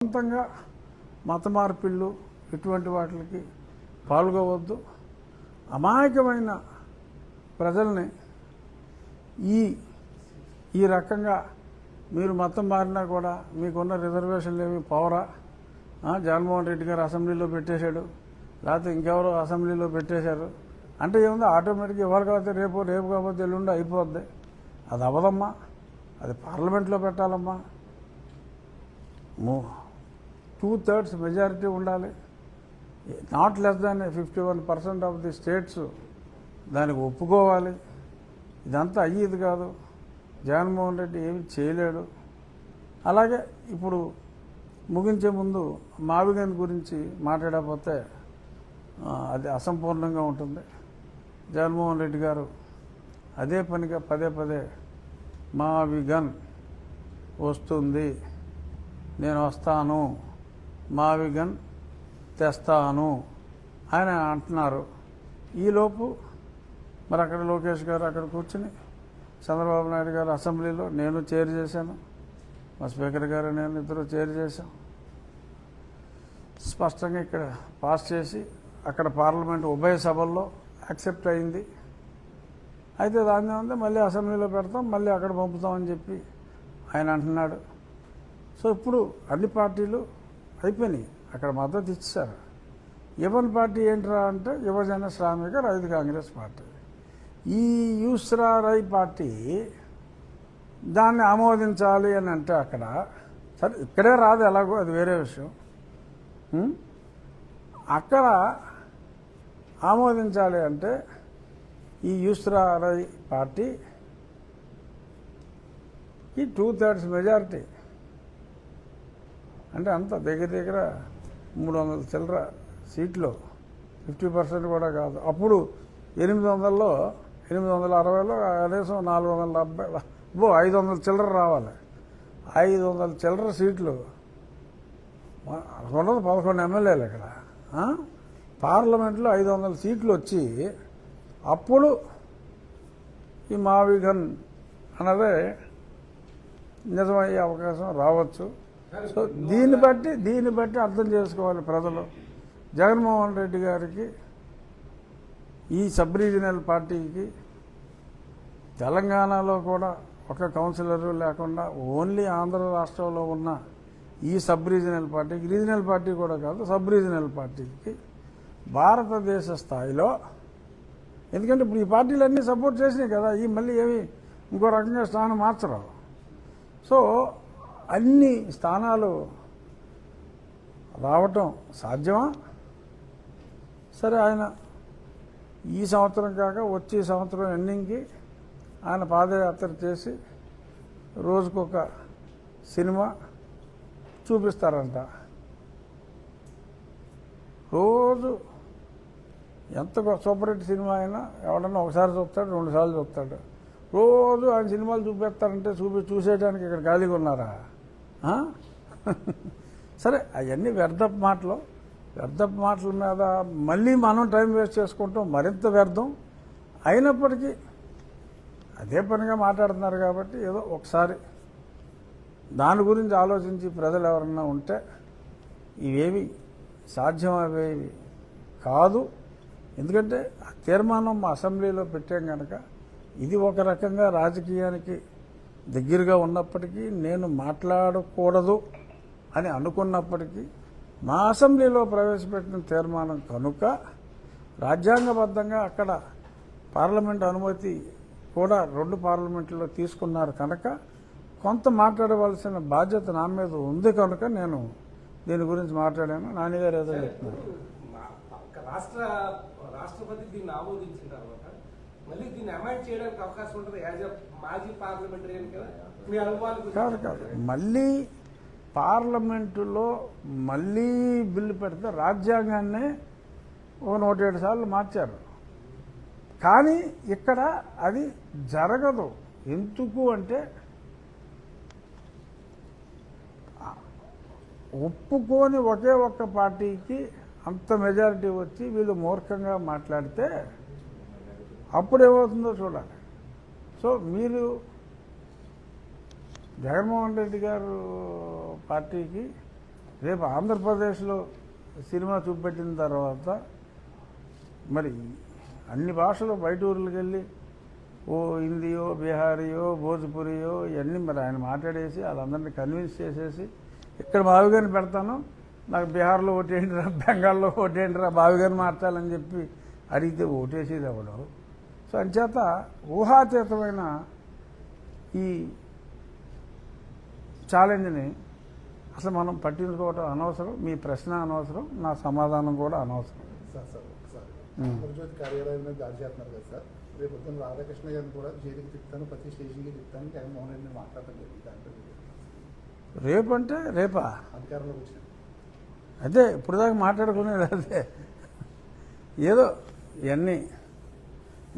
సొంతంగా మత మార్పిళ్ళు ఇటువంటి వాటికి పాల్గొవద్దు. అమాయకమైన ప్రజల్ని ఈ రకంగా మీరు మతం మారినా కూడా మీకున్న రిజర్వేషన్లు ఏమి పోవరా? జగన్మోహన్ రెడ్డి గారు అసెంబ్లీలో పెట్టేశాడు, లేకపోతే ఇంకెవరో అసెంబ్లీలో పెట్టేశారు అంటే ఏముంది, ఆటోమేటిక్గా ఎవరు కాకపోతే రేపు కాకపోతే ఎల్లుండి అయిపోద్ది. అది అవ్వదమ్మా, అది పార్లమెంట్లో పెట్టాలమ్మా. 2/3 మెజారిటీ ఉండాలి. Not less than 51% of the states దానికి ఒప్పుకోవాలి. ఇదంతా అయ్యేది కాదు. జగన్మోహన్ రెడ్డి ఏమి చేయలేడు. అలాగే ఇప్పుడు ముగించే ముందు మావిగన్ గురించి మాట్లాడకపోతే అది అసంపూర్ణంగా ఉంటుంది. జగన్మోహన్ రెడ్డి గారు అదే పనిగా పదే మావిగన్ వస్తుంది, నేను వస్తాను, మావిగన్ తెస్తాను ఆయన అంటున్నారు. ఈలోపు మరి అక్కడ లోకేష్ గారు అక్కడ కూర్చుని చంద్రబాబు నాయుడు గారు అసెంబ్లీలో నేను చైర్ చేశాను, మా స్పీకర్ గారు నేను ఇద్దరు చైర్ చేశాం. స్పష్టంగా ఇక్కడ పాస్ చేసి అక్కడ పార్లమెంట్ ఉభయ సభల్లో యాక్సెప్ట్ అయింది. అయితే దాన్ని ఉంది మళ్ళీ అసెంబ్లీలో పెడతాం, మళ్ళీ అక్కడ పంపుతామని చెప్పి ఆయన అంటున్నాడు. సో ఇప్పుడు అన్ని పార్టీలు అయిపోయినాయి, అక్కడ మద్దతు ఇచ్చారు. యువన్ పార్టీ ఏంట్రా అంటే యువజన శ్రామిక రైతు కాంగ్రెస్ పార్టీ. ఈ యూస్రా రై పార్టీ దాన్ని ఆమోదించాలి అని అంటే అక్కడ సరే ఇక్కడే రాదు, ఎలాగో అది వేరే విషయం. అక్కడ ఆమోదించాలి అంటే ఈ యూస్రా రై పార్టీ ఈ 2/3 మెజారిటీ అంటే అంత దగ్గర 300 చిల్లర సీట్లు, 50% కూడా కాదు. అప్పుడు 800లో 860లో కనీసం 470 500 చిల్లర రావాలి. 500 చిల్లర సీట్లు, 11 ఎమ్మెల్యేలు ఇక్కడ పార్లమెంట్లో 500 సీట్లు వచ్చి అప్పుడు ఈ మావిగన్ అన్నదే నిజమయ్యే అవకాశం రావచ్చు. సో దీన్ని బట్టి అర్థం చేసుకోవాలి ప్రజలు. జగన్మోహన్ రెడ్డి గారికి ఈ సబ్ రీజనల్ పార్టీకి తెలంగాణలో కూడా ఒక కౌన్సిలరు లేకుండా ఓన్లీ ఆంధ్ర రాష్ట్రంలో ఉన్న ఈ సబ్ రీజనల్ పార్టీకి, రీజనల్ పార్టీ కూడా కాదు సబ్ రీజనల్ పార్టీకి భారతదేశ స్థాయిలో, ఎందుకంటే ఇప్పుడు ఈ పార్టీలన్నీ సపోర్ట్ చేసినాయి కదా, ఈ మళ్ళీ ఏమి ఇంకో రకంగా స్థానం మార్చరు. సో అన్ని స్థానాలు రావటం సాధ్యమా? సరే, ఆయన ఈ సంవత్సరం కాక వచ్చే సంవత్సరం ఎండింగ్కి ఆయన పాదయాత్ర చేసి రోజుకొక సినిమా చూపిస్తారంట. రోజు ఎంత సూపర్ హిట్ సినిమా అయినా ఎవడన్నా ఒకసారి చూస్తాడు, 2 సార్లు చూస్తాడు. రోజు ఆయన సినిమాలు చూపిస్తారంటే చూసేయడానికి ఇక్కడ ఖాళీగా ఉన్నారా? సరే, అవన్నీ వ్యర్థపు మాటల మీద మళ్ళీ మనం టైం వేస్ట్ చేసుకుంటాం, మరింత వ్యర్థం. అయినప్పటికీ అదే పనిగా మాట్లాడుతున్నారు కాబట్టి ఏదో ఒకసారి దాని గురించి ఆలోచించి ప్రజలు ఎవరన్నా ఉంటే ఇవేవి సాధ్యమయ్యేవి కాదు. ఎందుకంటే ఆ తీర్మానం మా అసెంబ్లీలో పెట్టాం కనుక ఇది ఒక రకంగా రాజకీయానికి దగ్గరగా ఉన్నప్పటికీ నేను మాట్లాడకూడదు అని అనుకున్నప్పటికీ మా అసెంబ్లీలో ప్రవేశపెట్టిన తీర్మానం కనుక రాజ్యాంగబద్ధంగా అక్కడ పార్లమెంట్ అనుమతి కూడా 2 పార్లమెంట్లో తీసుకున్నారు కనుక కొంత మాట్లాడవలసిన బాధ్యత నా మీద ఉంది కనుక నేను దీని గురించి మాట్లాడాను. నాన్నగారు ఏదో చెప్తున్నారు. రాష్ట్రపతి దీన్ని ఆమోదించిన తర్వాత మళ్ళీ దీన్ని అమెండ్ చేయడానికి అవకాశం ఉంటుంది. యాజ్ ఎ మాజీ పార్లమెంటరీయన్ కదా మీ అనుభవాలు కాదు మళ్ళీ పార్లమెంటులో మళ్ళీ బిల్లు పెడితే రాజ్యాంగాన్ని 107 సార్లు మార్చారు. కానీ ఇక్కడ అది జరగదు. ఎందుకు అంటే ఒప్పుకొని ఒకే ఒక్క పార్టీకి అంత మెజారిటీ వచ్చి వీళ్ళు మూర్ఖంగా మాట్లాడితే అప్పుడు ఏమవుతుందో చూడాలి. సో మీరు జగన్మోహన్ రెడ్డి గారు పార్టీకి రేపు ఆంధ్రప్రదేశ్లో సినిమా చూపెట్టిన తర్వాత మరి అన్ని భాషలు బయట ఊర్లకు వెళ్ళి ఓ హిందీయో బీహారీయో భోజ్పురియో ఇవన్నీ మరి ఆయన మాట్లాడేసి వాళ్ళందరినీ కన్విన్స్ చేసేసి ఇక్కడ బావిగాని పెడతాను, నాకు బీహార్లో ఓటేయండిరా, బెంగాల్లో ఓటేయండిరా, బావిగాని మార్చాలని చెప్పి అడిగితే ఓటేసేది ఎవడో. సో అంచేత ఊహాతీతమైన ఈ ఛాలెంజ్ని అసలు మనం పట్టించుకోవటం అనవసరం. మీ ప్రశ్న అనవసరం, నా సమాధానం కూడా అనవసరం. సార్ ఒకసారి ఆంధ్రజ్యోతి కార్యాలయం మీద దాడి చేస్తున్నారు కదా సార్, రేపు పొద్దున్న రాధాకృష్ణ గారిని కూడా జైలుకి తిప్పుతాను, ప్రతి స్టేషన్కి తిప్పుతాను జగన్మోహన్ రెడ్డిని మాట్లాడటం జరిగింది. దాంట్లో రేపు అంటే రేపా? అధికారంలోకి వచ్చిన అదే ఇప్పుడు దాకా మాట్లాడుకునేది అదే. ఏదో ఇవన్నీ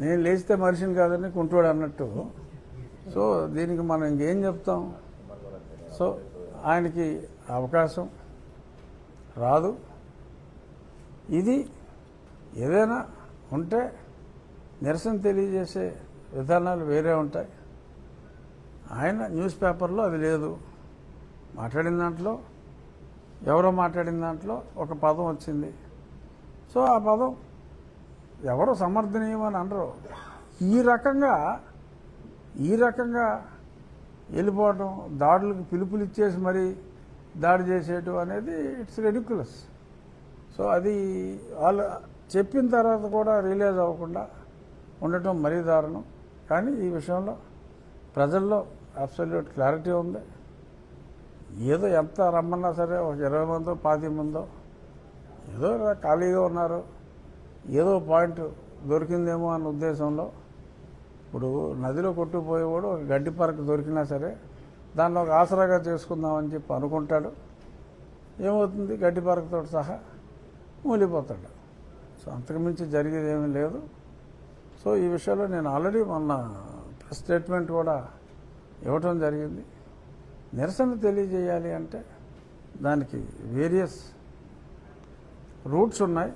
నేను లేచితే మనిషిని కాదని కుంటోడు అన్నట్టు. సో దీనికి మనం ఇంకేం చెప్తాం? సో ఆయనకి అవకాశం రాదు. ఇది ఏదైనా ఉంటే నిరసన తెలియజేసే విధానాలు వేరే ఉంటాయి. ఆయన న్యూస్ పేపర్లో అది లేదు. మాట్లాడిన దాంట్లో ఎవరో మాట్లాడిన దాంట్లో ఒక పదం వచ్చింది. సో ఆ పదం ఎవరో సమర్థనీయం అని అనరు. ఈ రకంగా వెళ్ళిపోవటం, దాడులకు పిలుపులు ఇచ్చేసి మరీ దాడి చేసేయటం అనేది ఇట్స్ రెడిక్యులస్. సో అది వాళ్ళు చెప్పిన తర్వాత కూడా రిలీజ్ అవ్వకుండా ఉండటం మరీ దారుణం. కానీ ఈ విషయంలో ప్రజల్లో అబ్సల్యూట్ క్లారిటీ ఉంది. ఏదో ఎంత రమ్మన్నా సరే ఒక 20 మందో 25 మందో ఏదో ఖాళీగా ఉన్నారు, ఏదో పాయింట్ దొరికిందేమో అన్న ఉద్దేశంలో. ఇప్పుడు నదిలో కొట్టుకుపోయేవాడు ఒక గడ్డి పరకు దొరికినా సరే దానిలో ఒక ఆసరాగా చేసుకుందామని చెప్పి అనుకుంటాడు. ఏమవుతుంది? గడ్డి పరకతో సహా మూలిపోతాడు. సో అంతకుమించి జరిగేది ఏమీ లేదు. సో ఈ విషయంలో నేను ఆల్రెడీ మొన్న ప్రెస్ స్టేట్మెంట్ కూడా ఇవ్వటం జరిగింది. నిరసన తెలియజేయాలి అంటే దానికి వేరియస్ రూట్స్ ఉన్నాయి.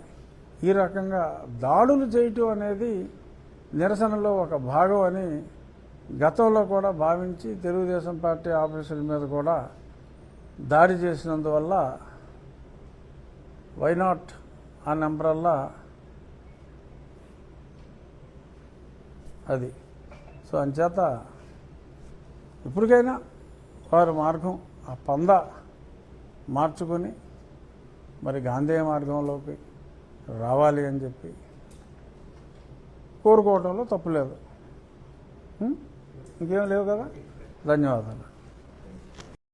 ఈ రకంగా దాడులు చేయటం అనేది నిరసనలో ఒక భాగం అని గతంలో కూడా భావించి తెలుగుదేశం పార్టీ ఆఫీసుల మీద కూడా దాడి చేసినందువల్ల వైనాట్ ఆ నెంబరల్లా అది. సో అంచేత ఇప్పటికైనా వారి మార్గం ఆ పంద మార్చుకొని మరి గాంధేయ మార్గంలోకి రావాలి అని చెప్పి కోరుకోవడంలో తప్పులేదు. ఇంకేం లేవు కదా. ధన్యవాదాలు.